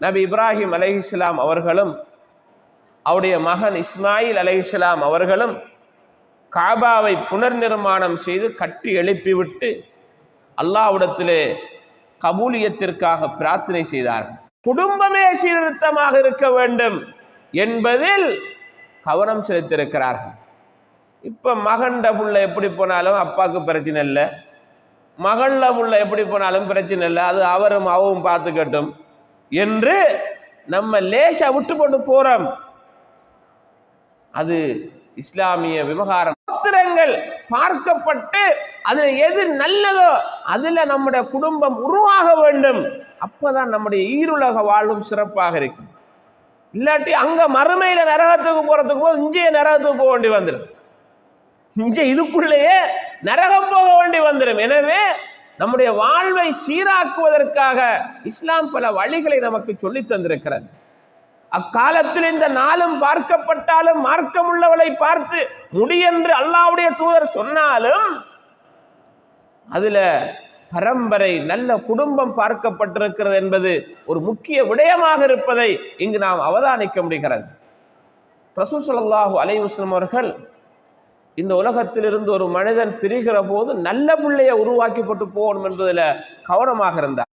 நபி இப்ராஹிம் அலைஹிஸ்ஸலாம் அவர்களும் அவருடைய மகன் இஸ்மாயில் அலைஹிஸ்ஸலாம் அவர்களும் காபாவை புனர் நிர்மாணம் செய்து கட்டி எழுப்பிவிட்டு அல்லாஹ்விடத்திலே கபூலியத்திற்காக பிரார்த்தனை செய்தார்கள். குடும்பமே சீர்திருத்தமாக இருக்க வேண்டும் என்பதில் கவனம் செலுத்தியிருக்கிறார்கள். இப்ப மகன்ட புள்ள எப்படி போனாலும் அப்பாவுக்கு பிரச்சனை இல்லை, மகள புள்ள எப்படி போனாலும் பிரச்சனை இல்லை, அது அவரும் அவவும் பார்த்துக்கட்டும் என்று நம்ம லேசா விட்டு போட்டு போறோம். அது இஸ்லாமிய விவகாரம். கோத்திரங்கள் பார்க்கப்பட்டு அதுல எது நல்லதோ அதுல நம்முடைய குடும்பம் உருவாக வேண்டும். அப்பதான் நம்முடைய ஈருலக வாழ்வும் சிறப்பாக இருக்கும். இல்லாட்டி அங்க மறுமையில நரகத்துக்கு போறதுக்கு போது இஞ்சைய நரகத்துக்கு போக வேண்டி வந்துடும், இஞ்ச இதுக்குள்ளேயே நரகம் போக வேண்டி வந்துடும். எனவே நம்முடைய வாழ்வை சீராக்குவதற்காக இஸ்லாம் பல வழிகளை நமக்கு சொல்லி தந்திருக்கிறது. அக்காலத்தில் இந்த நாளும் பார்க்கப்பட்டாலும் மார்க்கம் உள்ளவளை பார்த்து முடியென்று அல்லாஹ்வுடைய தூதர் சொன்னாலும் அதுல பரம்பரை நல்ல குடும்பம் பார்க்கப்பட்டிருக்கிறது என்பது ஒரு முக்கிய விடயமாக இருப்பதை இங்கு நாம் அவதானிக்க முடிகிறது. ரசூல் ஸல்லல்லாஹு அலைஹி வஸல்லம் அவர்கள் இந்த உலகத்திலிருந்து ஒரு மனிதன் பிரிகிற போது நல்ல பிள்ளையை உருவாக்கி போட்டு போகணும் என்பதில் கவனமாக இருந்தார்.